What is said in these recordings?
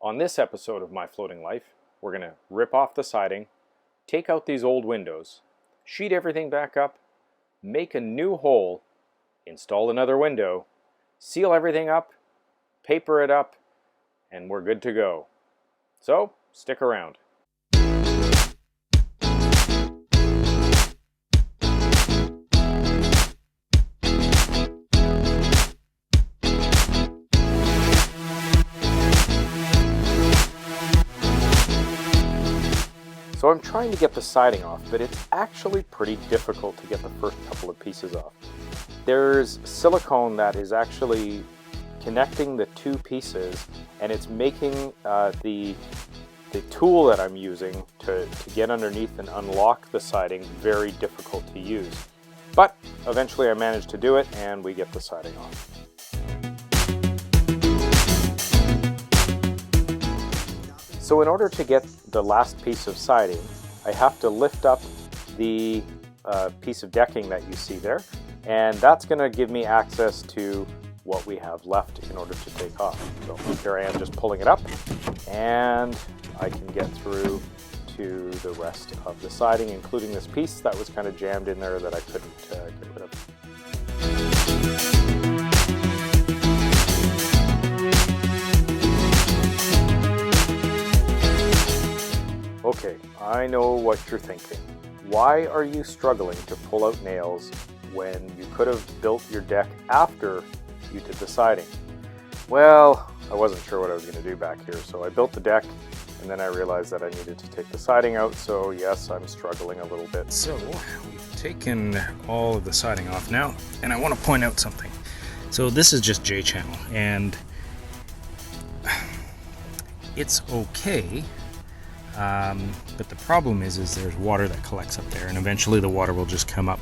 On this episode of My Floating Life, we're going to rip off the siding, take out these old windows, sheet everything back up, make a new hole, install another window, seal everything up, paper it up, and we're good to go. So, stick around. So I'm trying to get the siding off, but it's actually pretty difficult to get the first couple of pieces off. There's silicone that is actually connecting the two pieces, and it's making the tool that I'm using to get underneath and unlock the siding very difficult to use. But eventually I managed to do it, and we get the siding off. So in order to get the last piece of siding, I have to lift up the piece of decking that you see there, and that's going to give me access to what we have left in order to take off. So here I am just pulling it up, and I can get through to the rest of the siding, including this piece that was kind of jammed in there that I couldn't get rid of. Okay, I know what you're thinking. Why are you struggling to pull out nails when you could have built your deck after you did the siding? Well, I wasn't sure what I was going to do back here, so I built the deck, and then I realized that I needed to take the siding out, so yes, I'm struggling a little bit. So, we've taken all of the siding off now, and I want to point out something. So this is just J-channel, and it's okay. But the problem is there's water that collects up there, and eventually the water will just come up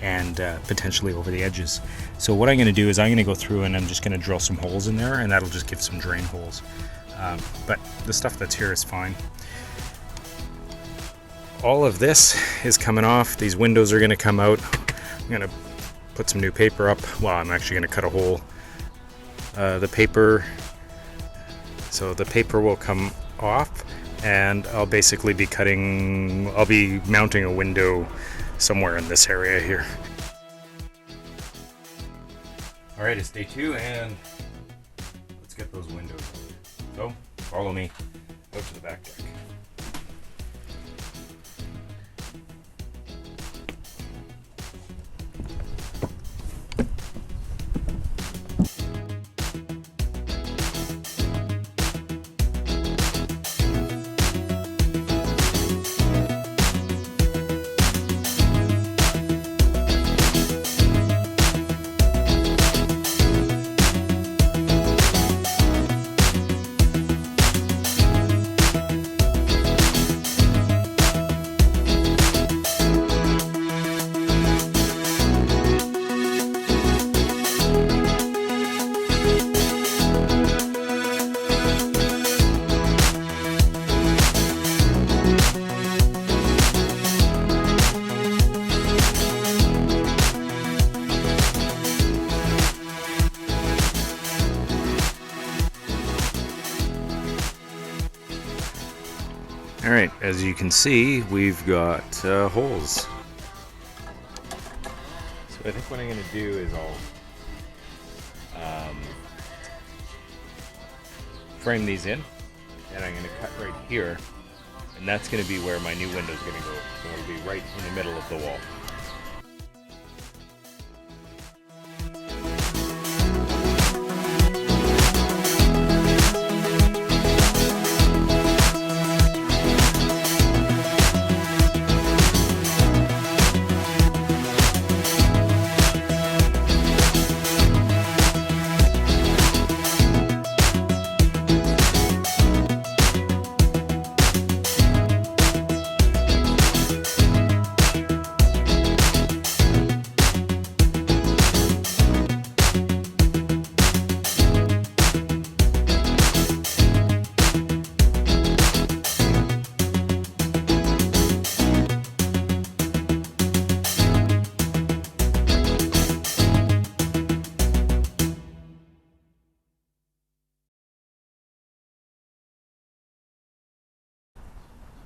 and potentially over the edges. So what I'm going to do is I'm going to go through and I'm just going to drill some holes in there, and that'll just give some drain holes. But the stuff that's here is fine. All of this is coming off. These windows are going to come out. I'm going to put some new paper up. Well, I'm actually going to cut a hole. The paper will come off. And I'll basically be mounting a window somewhere in this area here. All right, it's day 2, and let's get those windows. So, follow me out to the back deck. Alright, as you can see, we've got holes. So I think what I'm going to do is I'll frame these in, and I'm going to cut right here, and that's going to be where my new window is going to go. So it'll be right in the middle of the wall.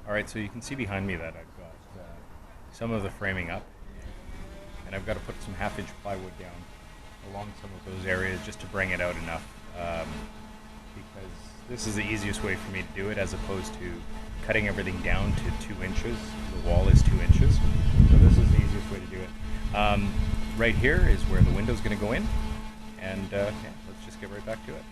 Alright, so you can see behind me that I've got some of the framing up, and I've got to put some half-inch plywood down along some of those areas just to bring it out enough, because this is the easiest way for me to do it, as opposed to cutting everything down to 2 inches. The wall is 2 inches, so this is the easiest way to do it. Right here is where the window's going to go in, and yeah, let's just get right back to it.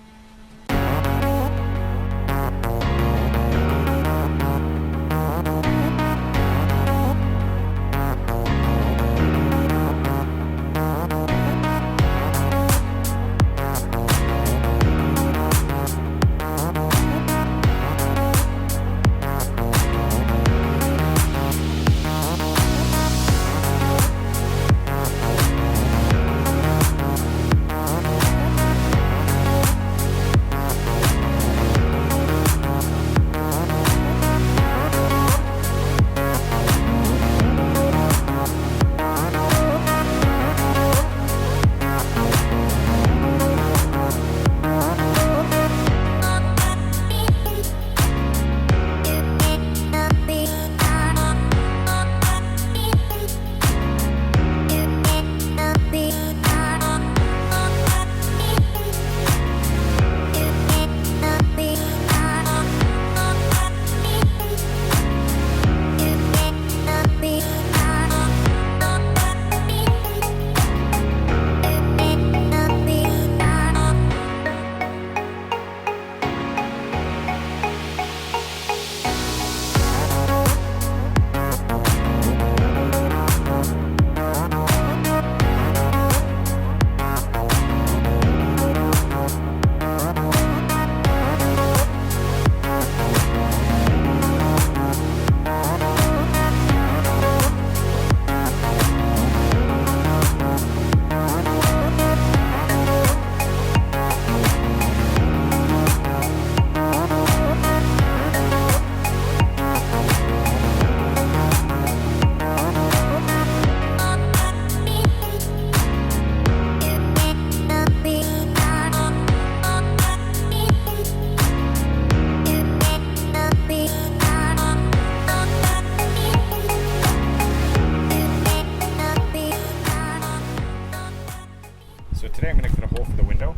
So today I'm going to cut a hole for the window,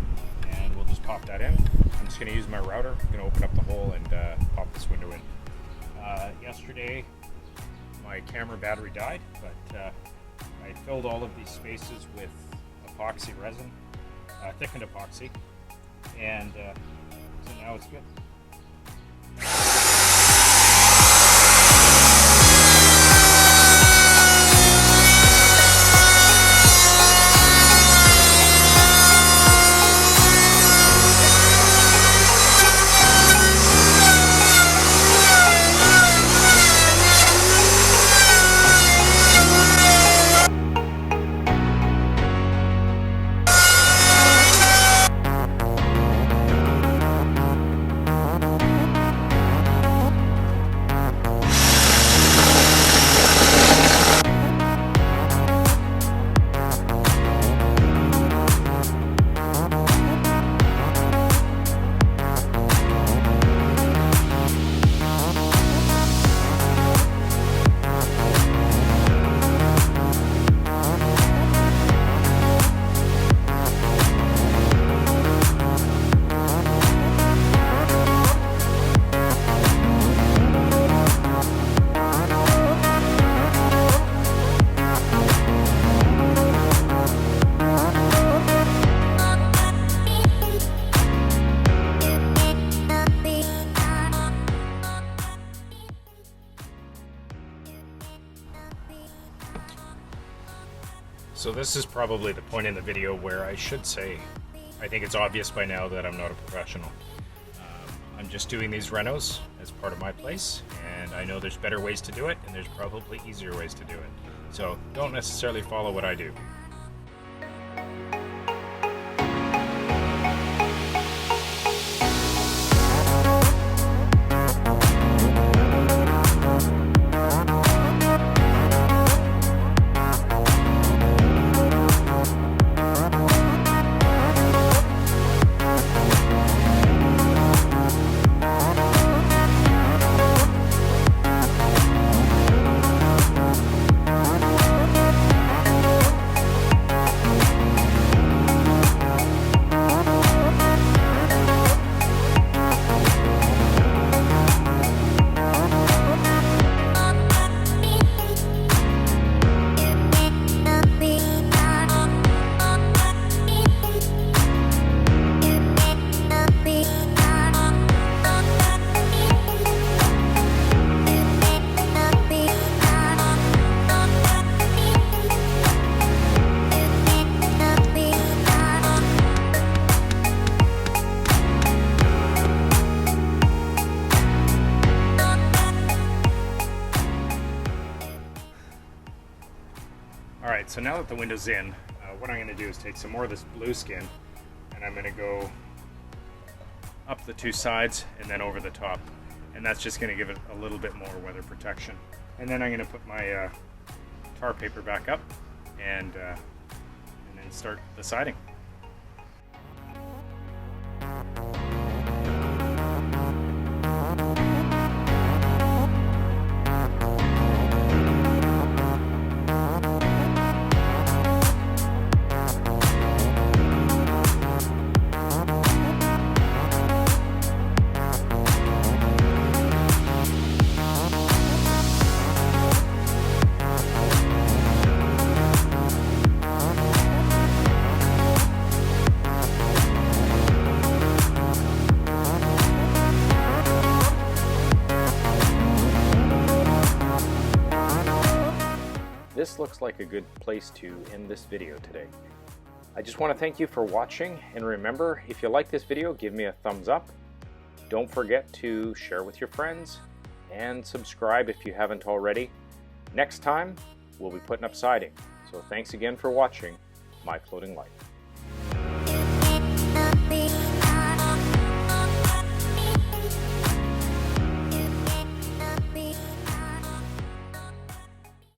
and we'll just pop that in. I'm just going to use my router. I'm going to open up the hole and pop this window in. Yesterday my camera battery died, but I filled all of these spaces with epoxy resin, thickened epoxy, and so now it's good. So this is probably the point in the video where I should say, I think it's obvious by now that I'm not a professional. I'm just doing these renos as part of my place, and I know there's better ways to do it, and there's probably easier ways to do it. So don't necessarily follow what I do. so now that the window's in, what I'm going to do is take some more of this blue skin and I'm going to go up the two sides and then over the top. And that's just going to give it a little bit more weather protection. And then I'm going to put my tar paper back up and then start the siding. This looks like a good place to end this video today. I just want to thank you for watching, and remember, if you like this video, give me a thumbs up. Don't forget to share with your friends and subscribe if you haven't already. Next time, we'll be putting up siding. So thanks again for watching My Floating Life.